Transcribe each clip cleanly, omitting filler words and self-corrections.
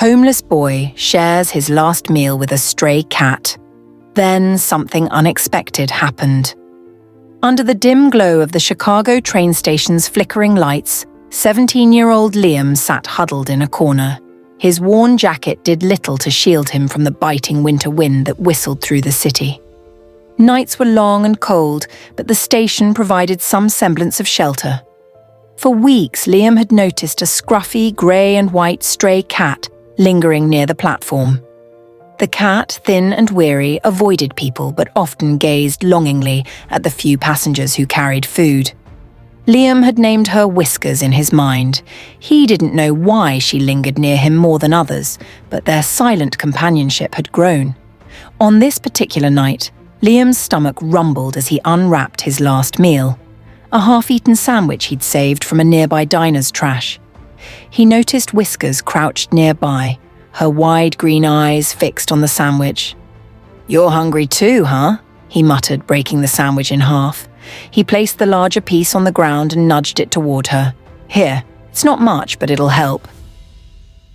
Homeless boy shares his last meal with a stray cat. Then something unexpected happened. Under the dim glow of the Chicago train station's flickering lights, 17-year-old Liam sat huddled in a corner. His worn jacket did little to shield him from the biting winter wind that whistled through the city. Nights were long and cold, but the station provided some semblance of shelter. For weeks, Liam had noticed a scruffy grey and white stray cat lingering near the platform. The cat, thin and weary, avoided people but often gazed longingly at the few passengers who carried food. Liam had named her Whiskers in his mind. He didn't know why she lingered near him more than others, but their silent companionship had grown. On this particular night, Liam's stomach rumbled as he unwrapped his last meal, a half-eaten sandwich he'd saved from a nearby diner's trash. He noticed Whiskers crouched nearby, her wide green eyes fixed on the sandwich. "You're hungry too, huh?" he muttered, breaking the sandwich in half. He placed the larger piece on the ground and nudged it toward her. "Here, it's not much, but it'll help."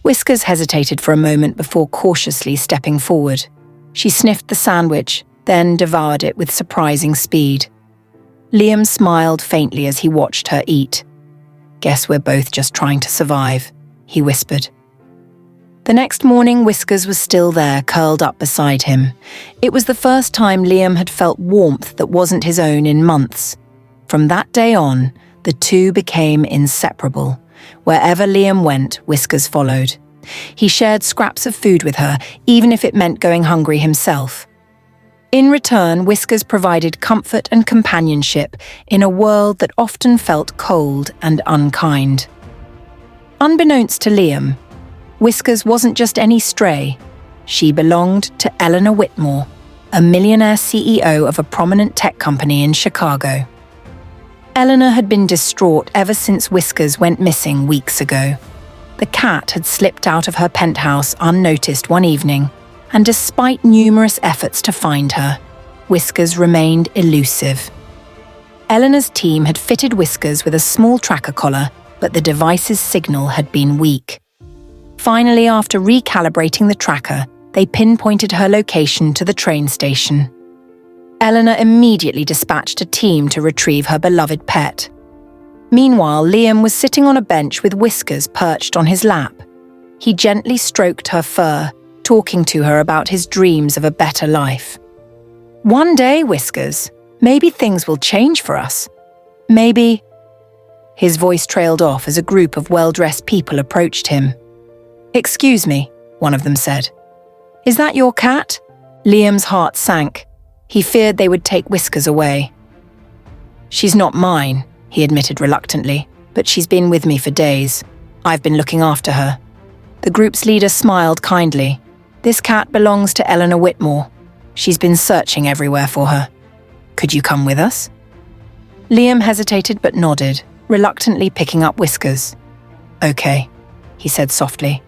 Whiskers hesitated for a moment before cautiously stepping forward. She sniffed the sandwich, then devoured it with surprising speed. Liam smiled faintly as he watched her eat. "Guess we're both just trying to survive," he whispered. The next morning, Whiskers was still there, curled up beside him. It was the first time Liam had felt warmth that wasn't his own in months. From that day on, the two became inseparable. Wherever Liam went, Whiskers followed. He shared scraps of food with her, even if it meant going hungry himself. In return, Whiskers provided comfort and companionship in a world that often felt cold and unkind. Unbeknownst to Liam, Whiskers wasn't just any stray. She belonged to Eleanor Whitmore, a millionaire CEO of a prominent tech company in Chicago. Eleanor had been distraught ever since Whiskers went missing weeks ago. The cat had slipped out of her penthouse unnoticed one evening, and despite numerous efforts to find her, Whiskers remained elusive. Eleanor's team had fitted Whiskers with a small tracker collar, but the device's signal had been weak. Finally, after recalibrating the tracker, they pinpointed her location to the train station. Eleanor immediately dispatched a team to retrieve her beloved pet. Meanwhile, Liam was sitting on a bench with Whiskers perched on his lap. He gently stroked her fur, talking to her about his dreams of a better life. "One day, Whiskers, maybe things will change for us. Maybe..." His voice trailed off as a group of well-dressed people approached him. "Excuse me," one of them said. "Is that your cat?" Liam's heart sank. He feared they would take Whiskers away. "She's not mine," he admitted reluctantly, "but she's been with me for days. I've been looking after her." The group's leader smiled kindly. "This cat belongs to Eleanor Whitmore. She's been searching everywhere for her. Could you come with us?" Liam hesitated but nodded, reluctantly picking up Whiskers. "Okay," he said softly.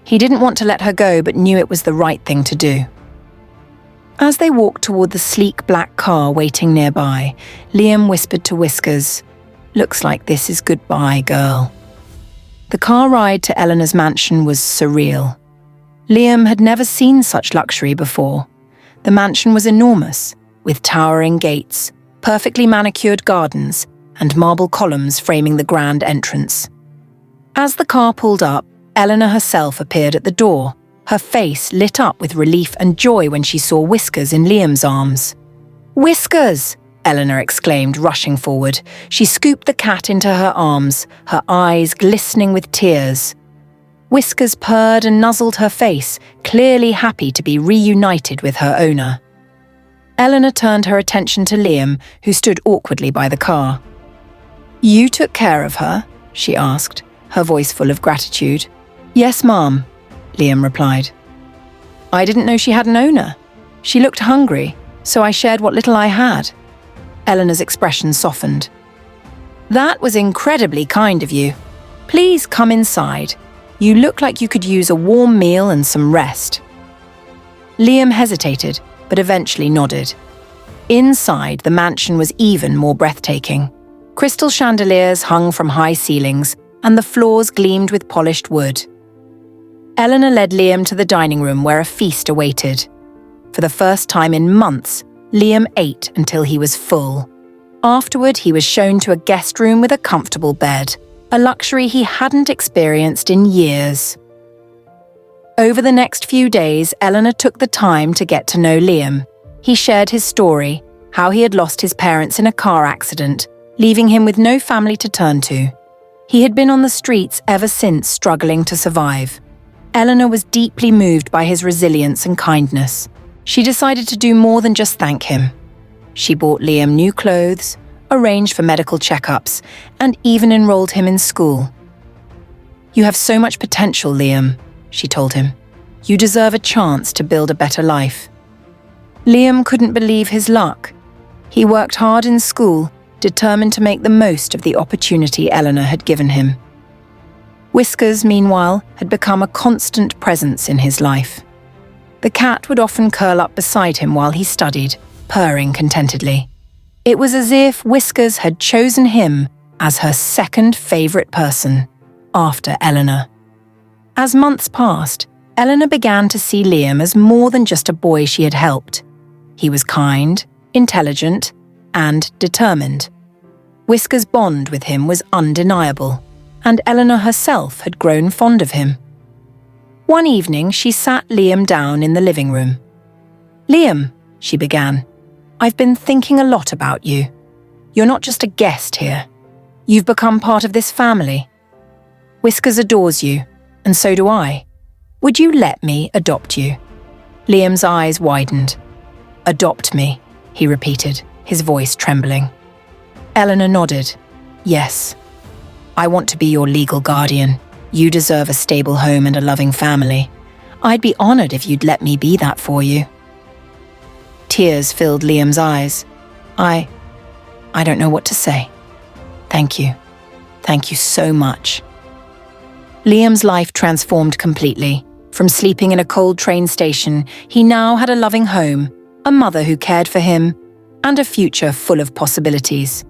He didn't want to let her go but knew it was the right thing to do. As they walked toward the sleek black car waiting nearby, Liam whispered to Whiskers, "Looks like this is goodbye, girl." The car ride to Eleanor's mansion was surreal. Liam had never seen such luxury before. The mansion was enormous, with towering gates, perfectly manicured gardens, and marble columns framing the grand entrance. As the car pulled up, Eleanor herself appeared at the door, her face lit up with relief and joy when she saw Whiskers in Liam's arms. "Whiskers!" Eleanor exclaimed, rushing forward. She scooped the cat into her arms, her eyes glistening with tears. Whiskers purred and nuzzled her face, clearly happy to be reunited with her owner. Eleanor turned her attention to Liam, who stood awkwardly by the car. "You took care of her?" she asked, her voice full of gratitude. "Yes, Mom," Liam replied. "I didn't know she had an owner. She looked hungry, so I shared what little I had." Eleanor's expression softened. "That was incredibly kind of you. Please come inside. You look like you could use a warm meal and some rest." Liam hesitated, but eventually nodded. Inside, the mansion was even more breathtaking. Crystal chandeliers hung from high ceilings, and the floors gleamed with polished wood. Eleanor led Liam to the dining room where a feast awaited. For the first time in months, Liam ate until he was full. Afterward, he was shown to a guest room with a comfortable bed, a luxury he hadn't experienced in years. Over the next few days, Eleanor took the time to get to know Liam. He shared his story, how he had lost his parents in a car accident, leaving him with no family to turn to. He had been on the streets ever since, struggling to survive. Eleanor was deeply moved by his resilience and kindness. She decided to do more than just thank him. She bought Liam new clothes, arranged for medical checkups, and even enrolled him in school. "You have so much potential, Liam," she told him. "You deserve a chance to build a better life." Liam couldn't believe his luck. He worked hard in school, determined to make the most of the opportunity Eleanor had given him. Whiskers, meanwhile, had become a constant presence in his life. The cat would often curl up beside him while he studied, purring contentedly. It was as if Whiskers had chosen him as her second favourite person, after Eleanor. As months passed, Eleanor began to see Liam as more than just a boy she had helped. He was kind, intelligent, and determined. Whiskers' bond with him was undeniable, and Eleanor herself had grown fond of him. One evening, she sat Liam down in the living room. "Liam," she began, "I've been thinking a lot about you. You're not just a guest here. You've become part of this family. Whiskers adores you, and so do I. Would you let me adopt you?" Liam's eyes widened. "Adopt me," he repeated, his voice trembling. Eleanor nodded. "Yes. I want to be your legal guardian. You deserve a stable home and a loving family. I'd be honored if you'd let me be that for you." Tears filled Liam's eyes. I don't know what to say. Thank you. Thank you so much." Liam's life transformed completely. From sleeping in a cold train station, he now had a loving home, a mother who cared for him, and a future full of possibilities.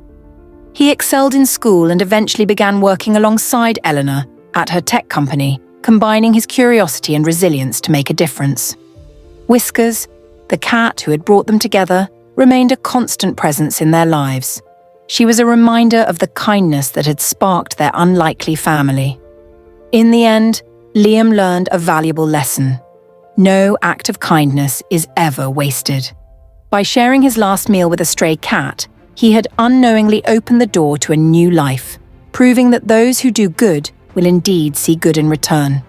He excelled in school and eventually began working alongside Eleanor at her tech company, combining his curiosity and resilience to make a difference. Whiskers, the cat who had brought them together, remained a constant presence in their lives. She was a reminder of the kindness that had sparked their unlikely family. In the end, Liam learned a valuable lesson. No act of kindness is ever wasted. By sharing his last meal with a stray cat, he had unknowingly opened the door to a new life, proving that those who do good will indeed see good in return.